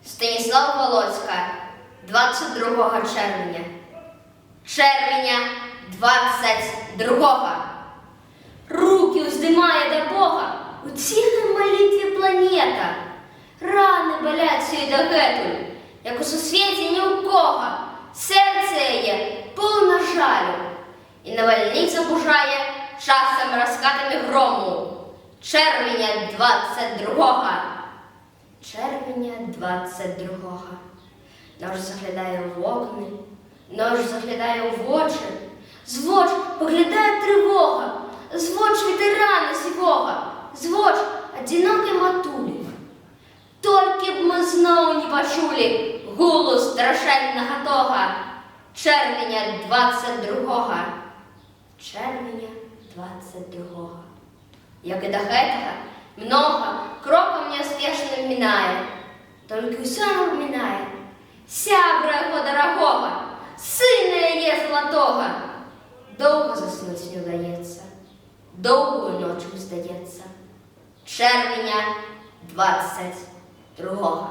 Станіслав Волоцька, 22 червня. Червня 22-го. Руки уздимає до Бога, у цілій молитві планета. Рани болять сюди до гетуль, як у сусвіті ні у кого. Серце є повно жалю, І навальниця бужає часом розкатами грому. Червня 22-го. Червня 22-го. Нож заглядає в окна, нож заглядає в очі. з воч поглядає тривога, з воч ветерана сівого, з воч одинокої матулі. Тільки б ми знову не почули Гулу страшенного того. Червня 22-го. Червня 22-го. Як і до гэтага, много кроком неуспешно минає. Тільки все напоминає сябра його дорогого, сина є золотого. Довго заснуть не вдається, довгою ночью здається. Червня 22-го.